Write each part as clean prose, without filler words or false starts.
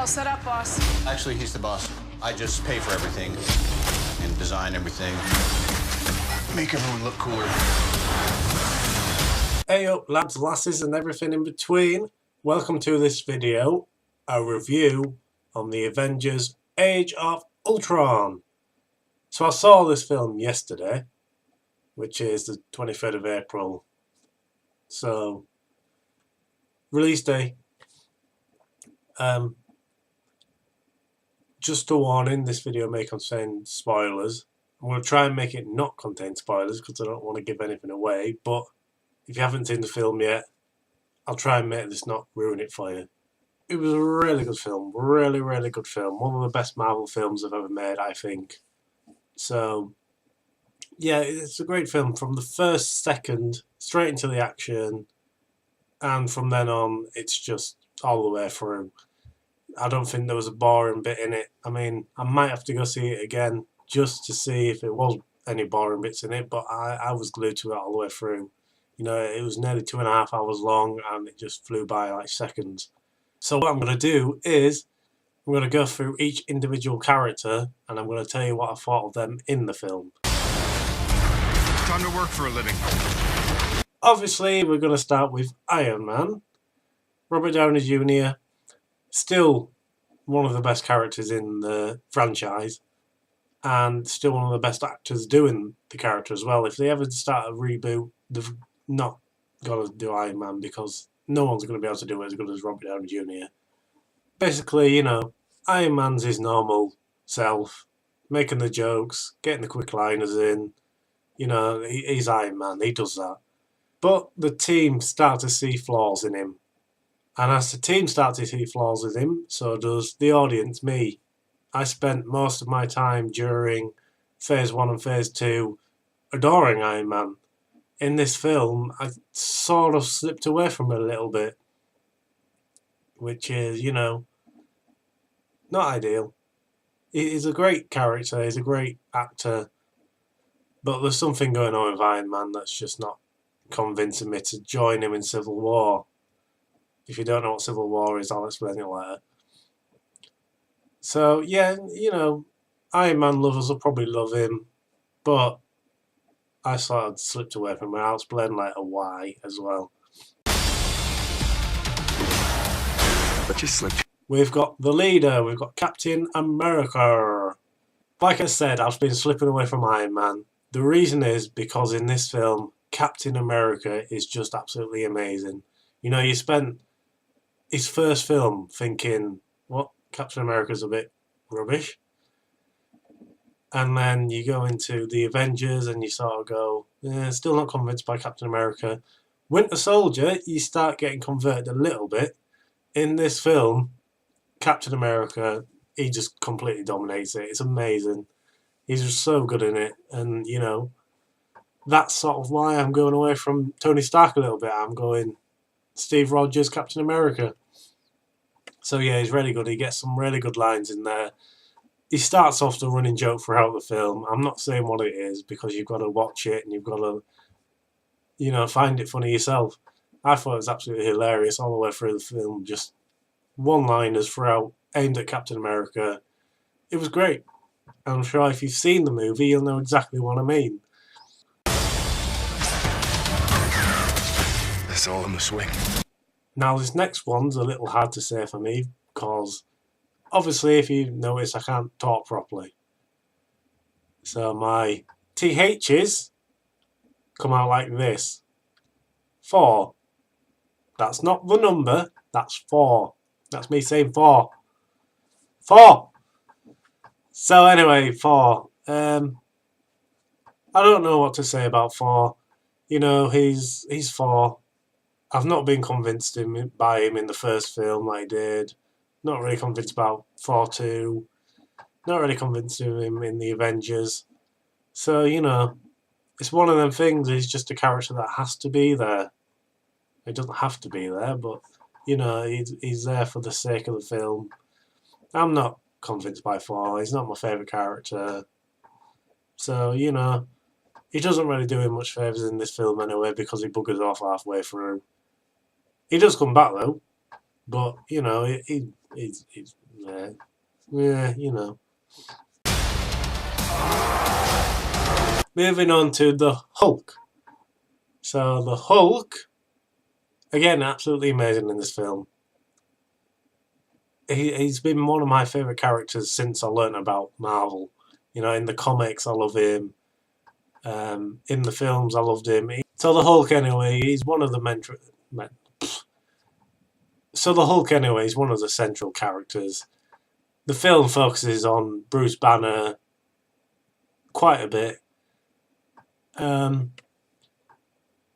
All set up, boss. Actually, he's the boss. I just pay for everything and design everything. Make everyone look cooler. Hey up, lads, lasses, and everything in between. Welcome to this video, a review on the Avengers Age of Ultron. So I saw this film yesterday, which is the 23rd of April. So, release day. Just a warning, this video may contain spoilers. I'm going to try and make it not contain spoilers because I don't want to give anything away, but if you haven't seen the film yet, I'll try and make this not ruin it for you. It was a really good film, really good film. One of the best Marvel films I've ever made, I think. So, yeah, it's a great film. From the first second, straight into the action, and from then on, it's just all the way through. I don't think there was a boring bit in it. I mean, I might have to go see it again just to see if it was any boring bits in it, but I was glued to it all the way through. You know, it was nearly 2.5 hours long and it just flew by like seconds. So what I'm going to do is I'm going to go through each individual character and I'm going to tell you what I thought of them in the film. Time to work for a living. Obviously, we're going to start with Iron Man. Robert Downey Jr., still one of the best characters in the franchise and still one of the best actors doing the character as well. If they ever start a reboot, they've not got to do Iron Man because no one's going to be able to do it as good as Robert Downey Jr. Basically, you know, Iron Man's his normal self, making the jokes, getting the quick liners in. You know, he's Iron Man, he does that. But the team start to see flaws in him. And as the team starts to see flaws with him, so does the audience, me. I spent most of my time during Phase 1 and Phase 2 adoring Iron Man. In this film, I sort of slipped away from it a little bit. Which is, you know, not ideal. He's a great character, he's a great actor. But there's something going on with Iron Man that's just not convincing me to join him in Civil War. If you don't know what Civil War is, I'll explain it later. So, yeah, you know, Iron Man lovers will probably love him, but I sort of slipped away from him. I'll explain later why as well. But you slipped. We've got the leader, we've got Captain America. Like I said, I've been slipping away from Iron Man. The reason is because in this film, Captain America is just absolutely amazing. You know, you spent his first film thinking, what, Captain America's a bit rubbish. And then you go into the Avengers and you sort of go, still not convinced by Captain America. Winter Soldier, you start getting converted a little bit. In this film, Captain America, he just completely dominates it. It's amazing. He's just so good in it. And, you know, that's sort of why I'm going away from Tony Stark a little bit. I'm going Steve Rogers, Captain America. So yeah, he's really good. He gets some really good lines in there. He starts off the running joke throughout the film. I'm not saying what it is because you've got to watch it and you've got to, you know, find it funny yourself. I thought it was absolutely hilarious all the way through the film. Just one-liners throughout aimed at Captain America. It was great. I'm sure if you've seen the movie, you'll know exactly what I mean. It's all in the swing. Now, this next one's a little hard to say for me because, obviously, if you notice, I can't talk properly. So my THs come out like this. 4. That's not the number, that's 4. That's me saying 4. 4! So anyway, 4. I don't know what to say about 4. You know, he's 4. I've not been convinced by him in the first film like I did. Not really convinced about 4-2. Not really convinced of him in the Avengers. So, you know, it's one of them things. He's just a character that has to be there. He doesn't have to be there, but, you know, he's there for the sake of the film. I'm not convinced by 4. He's not my favourite character. So, you know, he doesn't really do him much favours in this film anyway because he buggers off halfway through. He does come back though, but, you know, Yeah, you know. Moving on to the Hulk. So the Hulk, again, absolutely amazing in this film. He's been one of my favourite characters since I learnt about Marvel. You know, in the comics, I love him. In the films, I loved him. So the Hulk, anyway, he's one of the So the Hulk, anyway, is one of the central characters. The film focuses on Bruce Banner quite a bit.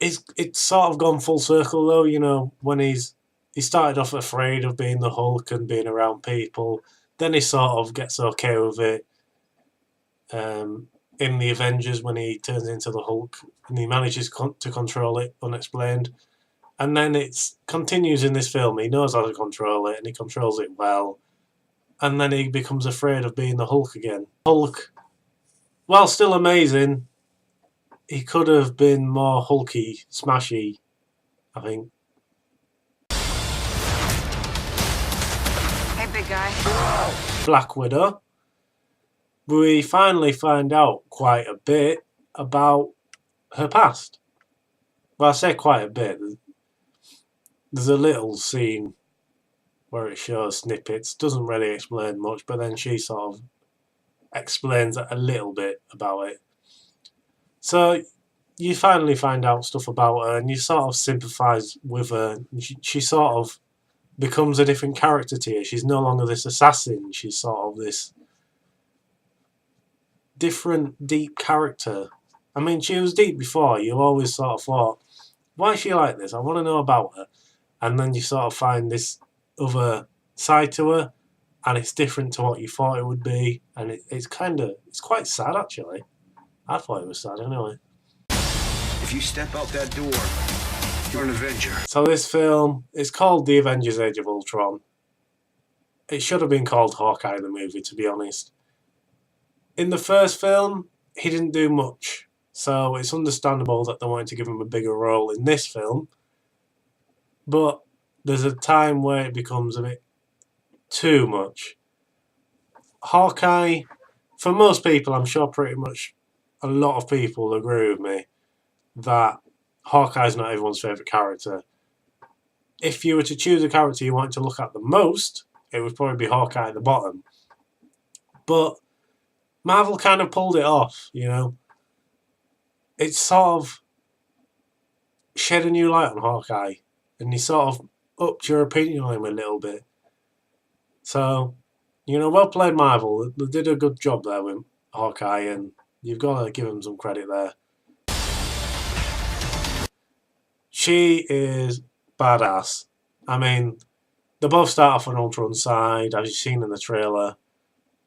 It's sort of gone full circle though, you know, when he started off afraid of being the Hulk and being around people. Then he sort of gets okay with it. In the Avengers, when he turns into the Hulk and he manages to control it unexplained. And then it continues in this film. He knows how to control it and he controls it well. And then he becomes afraid of being the Hulk again. Hulk, while still amazing, he could have been more hulky, smashy, I think. Hey, big guy. Black Widow. We finally find out quite a bit about her past. Well, I say quite a bit. There's a little scene where it shows snippets. Doesn't really explain much, but then she sort of explains a little bit about it. So you finally find out stuff about her and you sort of sympathise with her. She sort of becomes a different character to you. She's no longer this assassin. She's sort of this different, deep character. I mean, she was deep before. You always sort of thought, why is she like this? I want to know about her. And then you sort of find this other side to her, and it's different to what you thought it would be. And it's quite sad, actually. I thought it was sad anyway. If you step out that door, you're an Avenger. So this film, it's called The Avengers Age of Ultron. It should have been called Hawkeye the movie, to be honest. In the first film, he didn't do much. So it's understandable that they wanted to give him a bigger role in this film. But there's a time where it becomes a bit too much. Hawkeye, for most people, I'm sure pretty much a lot of people agree with me that Hawkeye's not everyone's favourite character. If you were to choose a character you wanted to look at the most, it would probably be Hawkeye at the bottom. But Marvel kind of pulled it off, you know. It's sort of shed a new light on Hawkeye, and you sort of upped your opinion on him a little bit. So, you know, well played Marvel. They did a good job there with Hawkeye, and you've got to give them some credit there. She is badass. I mean, they both start off on Ultron's side, as you've seen in the trailer,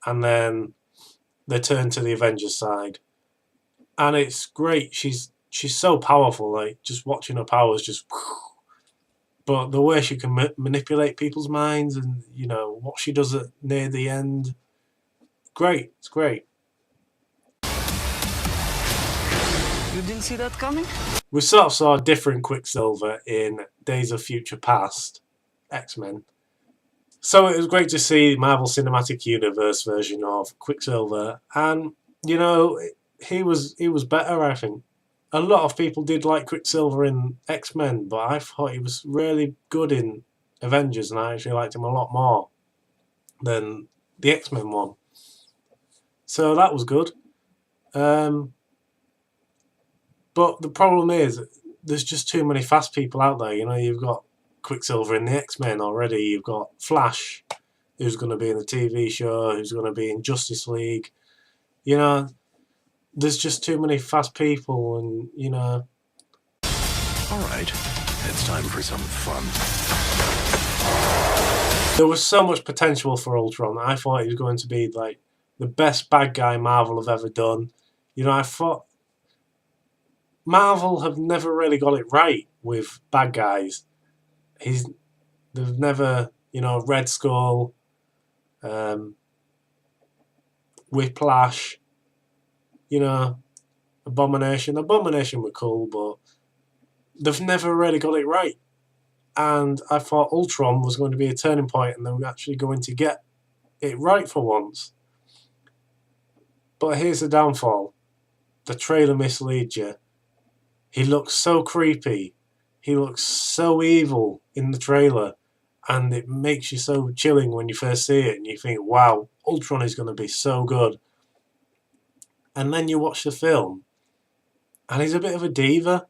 and then they turn to the Avengers side. And it's great. She's so powerful, like, just watching her powers just... But the way she can manipulate people's minds and, you know, what she does near the end, great. It's great. You didn't see that coming? We sort of saw a different Quicksilver in Days of Future Past, X-Men. So it was great to see Marvel Cinematic Universe version of Quicksilver. And, you know, he was better, I think. A lot of people did like Quicksilver in X-Men, but I thought he was really good in Avengers, and I actually liked him a lot more than the X-Men one. So that was good. But the problem is, there's just too many fast people out there. You know, you've got Quicksilver in the X-Men already. You've got Flash, who's going to be in the TV show, who's going to be in Justice League. You know, there's just too many fast people, and, you know... All right, it's time for some fun. There was so much potential for Ultron. I thought he was going to be, like, the best bad guy Marvel have ever done. You know, I thought... Marvel have never really got it right with bad guys. They've never, you know, Red Skull, Whiplash, you know, Abomination. Abomination were cool, but they've never really got it right. And I thought Ultron was going to be a turning point and they were actually going to get it right for once. But here's the downfall. The trailer misleads you. He looks so creepy. He looks so evil in the trailer. And it makes you so chilling when you first see it. And you think, wow, Ultron is going to be so good. And then you watch the film. And he's a bit of a diva.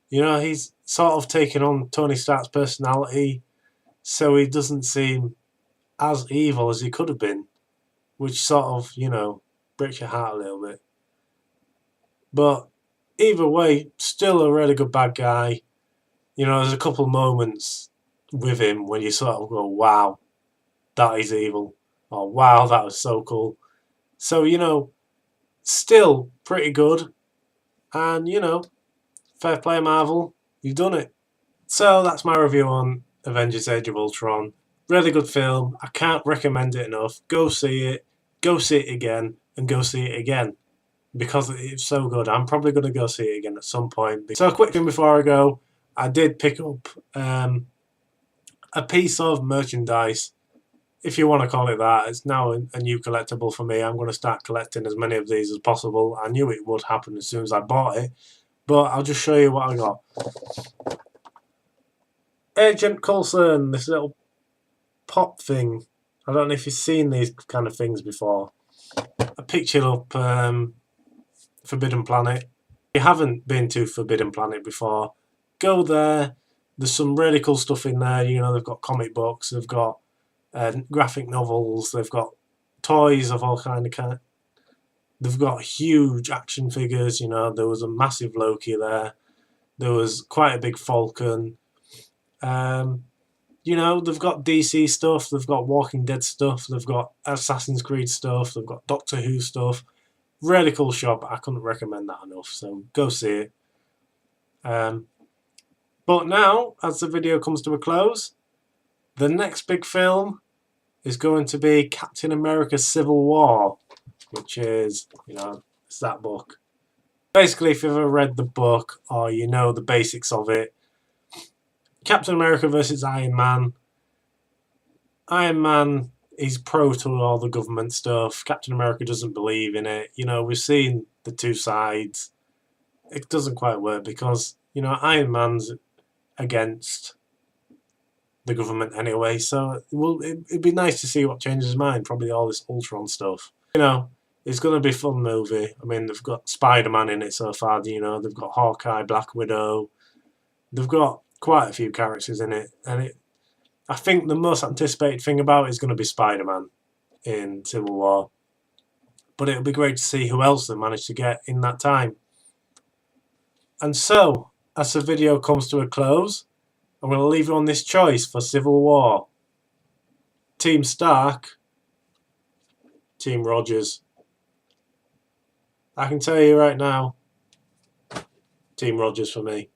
You know, he's sort of taken on Tony Stark's personality. So he doesn't seem as evil as he could have been. Which sort of, you know, breaks your heart a little bit. But either way, still a really good bad guy. You know, there's a couple moments with him when you sort of go, wow, that is evil. Or wow, that was so cool. So, you know, still pretty good. And, you know, fair play Marvel, you've done it. So that's my review on Avengers Age of Ultron. Really good film. I can't recommend it enough. Go see it. Go see it again. And go see it again. Because it's so good. I'm probably going to go see it again at some point. So a quick thing before I go. I did pick up a piece of merchandise, if you want to call it that. It's now a new collectible for me. I'm going to start collecting as many of these as possible. I knew it would happen as soon as I bought it. But I'll just show you what I got. Agent Coulson, this little pop thing. I don't know if you've seen these kind of things before. I picked it up Forbidden Planet. If you haven't been to Forbidden Planet before, go there. There's some really cool stuff in there. You know, they've got comic books, they've got graphic novels, they've got toys of all kind. They've got huge action figures. You know, there was a massive Loki there. There was quite a big Falcon. You know, they've got DC stuff, they've got Walking Dead stuff, they've got Assassin's Creed stuff, they've got Doctor Who stuff. Really cool shop. I couldn't recommend that enough, so go see it. But now, as the video comes to a close, the next big film is going to be Captain America Civil War, which is, you know, it's that book. Basically, if you've ever read the book or you know the basics of it, Captain America versus Iron Man. Iron Man is pro to all the government stuff. Captain America doesn't believe in it. You know, we've seen the two sides. It doesn't quite work because, you know, Iron Man's against the government anyway. So it'd be nice to see what changes his mind. Probably all this Ultron stuff. You know, it's going to be a fun movie. I mean, they've got Spider-Man in it so far. You know, they've got Hawkeye, Black Widow. They've got quite a few characters in it, and I think the most anticipated thing about it is going to be Spider-Man in Civil War. But it'll be great to see who else they managed to get in that time. And so, as the video comes to a close, I'm going to leave you on this choice for Civil War. Team Stark, Team Rogers. I can tell you right now, Team Rogers for me.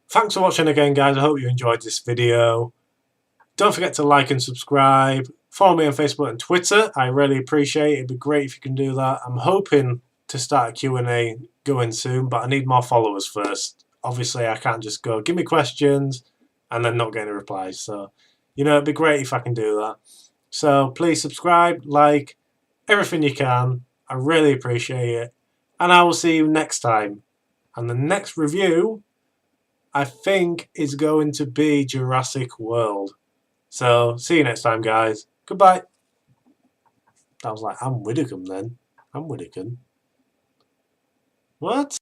Thanks for watching again, guys. I hope you enjoyed this video. Don't forget to like and subscribe. Follow me on Facebook and Twitter. I really appreciate it. It'd be great if you can do that. I'm hoping to start a Q&A going soon, but I need more followers first. Obviously, I can't just go, give me questions, and then not get any replies. So, you know, it'd be great if I can do that. So please subscribe, like, everything you can. I really appreciate it. And I will see you next time. And the next review, I think, is going to be Jurassic World. So, see you next time, guys. Goodbye. I was like, I'm Widdicombe then. I'm Widdicombe. What?